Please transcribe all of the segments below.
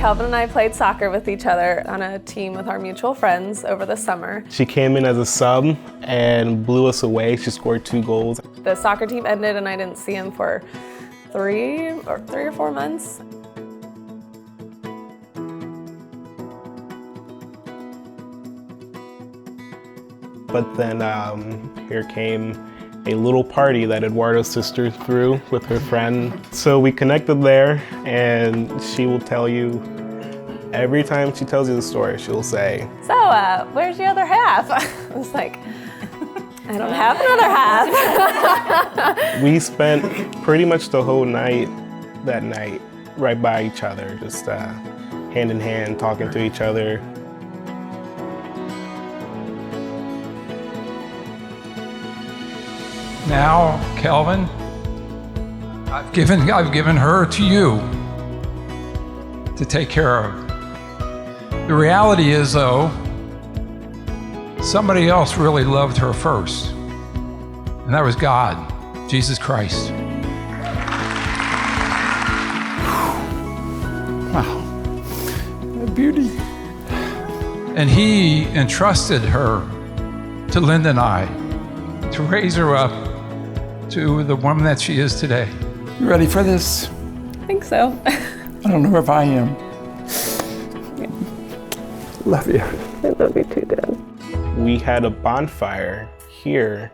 Kelvin and I played soccer with each other on a team with our mutual friends over the summer. She came in as a sub and blew us away. She scored 2 goals. The soccer team ended and I didn't see him for 3 or 4 months. But then here came a little party that Eduardo's sister threw with her friend. So we connected there, and she will tell you, every time she tells you the story, she'll say, "So, where's your other half?" I was like, I don't have another half. We spent pretty much the whole night that night right by each other, just hand in hand, talking to each other. Now, Kelvin, I've given her to you to take care of. The reality is, though, somebody else really loved her first, and that was God, Jesus Christ. Wow, a beauty. And He entrusted her to Linda and I to raise her up to the woman that she is today. You ready for this? I think so. I don't know if I am. Love you. I love you too, Dad. We had a bonfire here,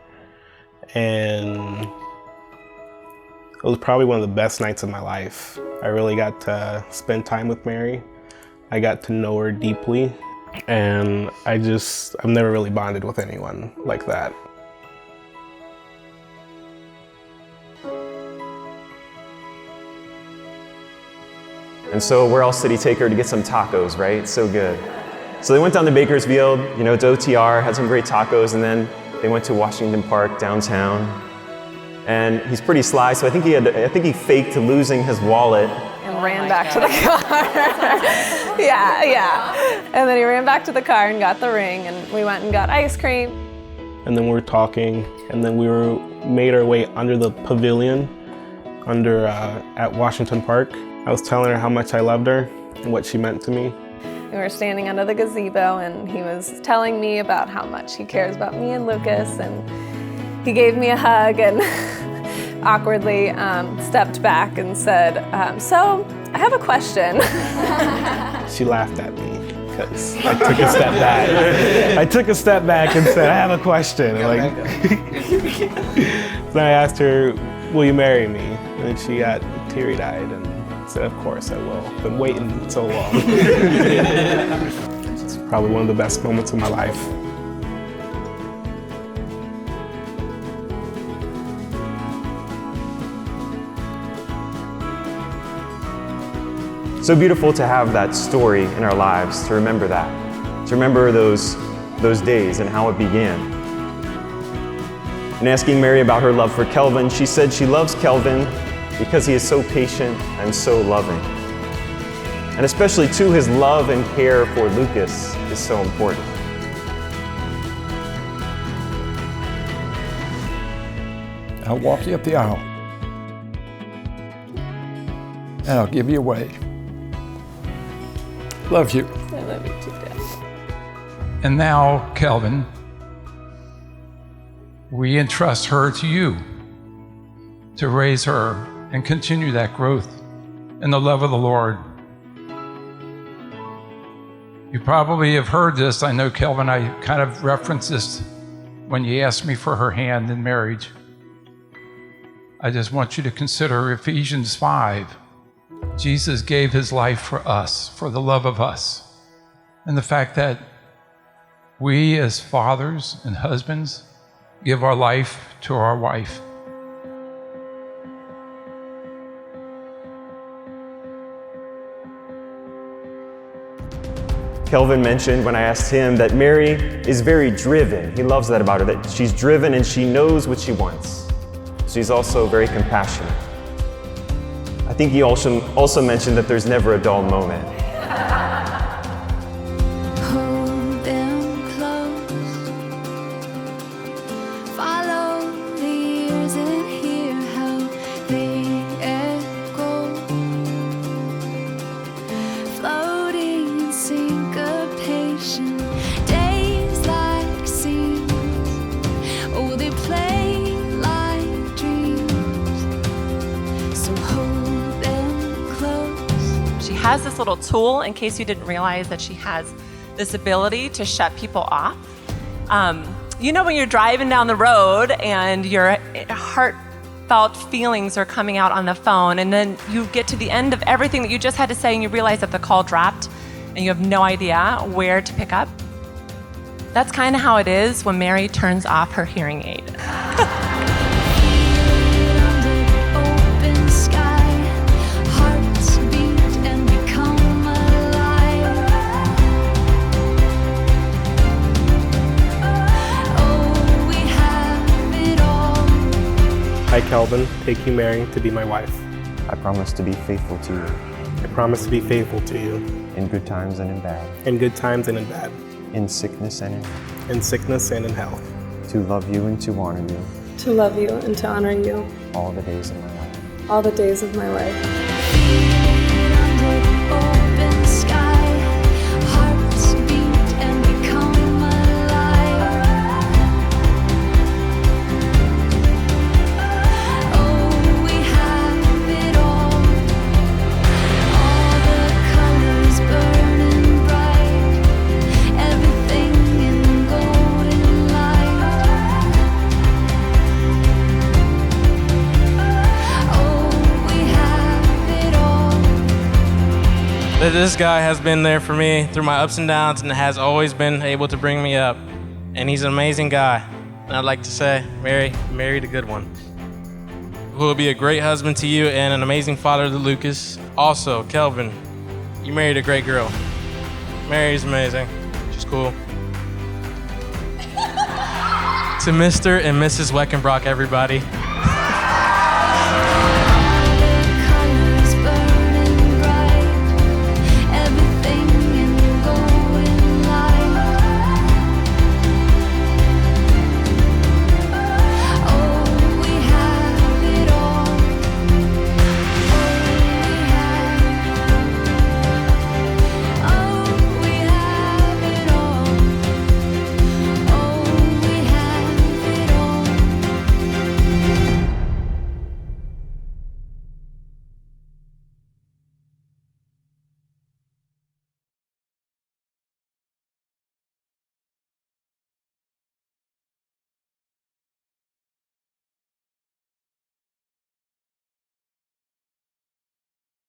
and it was probably one of the best nights of my life. I really got to spend time with Mary. I got to know her deeply, and I've never really bonded with anyone like that. And so where else did he take her to get some tacos, right? So good. So they went down to Bakersfield, to OTR, had some great tacos, and then they went to Washington Park downtown. And he's pretty sly, so I think he faked losing his wallet. And ran back to the car. yeah. And then he ran back to the car and got the ring, and we went and got ice cream. And then we were talking, and then we made our way under the pavilion at Washington Park. I was telling her how much I loved her and what she meant to me. We were standing under the gazebo, and he was telling me about how much he cares about me and Lucas, and he gave me a hug and awkwardly stepped back and said, "So, I have a question." She laughed at me because I took a step back. I took a step back and said, "I have a question." So I asked her, "Will you marry me?" And she got teary-eyed and said, "Of course I will. I've been waiting so long." It's probably one of the best moments of my life. So beautiful to have that story in our lives, to remember that, to remember those days and how it began. In asking Mary about her love for Kelvin, she said she loves Kelvin because he is so patient and so loving. And especially too, his love and care for Lucas is so important. I'll walk you up the aisle. And I'll give you away. Love you. I love you too, Dad. And now, Kelvin, we entrust her to you to raise her and continue that growth in the love of the Lord. You probably have heard this. I know, Kelvin, I kind of referenced this when you asked me for her hand in marriage. I just want you to consider Ephesians 5. Jesus gave his life for us, for the love of us, and the fact that we as fathers and husbands give our life to our wife. Kelvin mentioned when I asked him that Mary is very driven. He loves that about her, that she's driven and she knows what she wants. She's also very compassionate. I think he also mentioned that there's never a dull moment. Hold them close. Follow the years and hear how they echo. Flow has this little tool, in case you didn't realize that she has this ability to shut people off. You know when you're driving down the road and your heartfelt feelings are coming out on the phone, and then you get to the end of everything that you just had to say and you realize that the call dropped and you have no idea where to pick up? That's kind of how it is when Mary turns off her hearing aid. Open sky, hearts beat and become alive. Oh, we have it all. I, Kelvin, take you, Mary, to be my wife. I promise to be faithful to you I promise to be faithful to you in good times and in bad, in good times and in bad, in sickness and in health, in sickness and in health, to love you and to honor you To love you and to honor you all the days of my life. all the days of my life. Open sky, hearts beat and become alive. Oh, we have it all the colors burning bright, everything in golden light. Oh, we have it all. This guy has been there for me through my ups and downs and has always been able to bring me up. And he's an amazing guy. And I'd like to say, Mary, you married a good one, who will be a great husband to you and an amazing father to Lucas. Also, Kelvin, you married a great girl. Mary's amazing. She's cool. To Mr. and Mrs. Weckenbrock, everybody.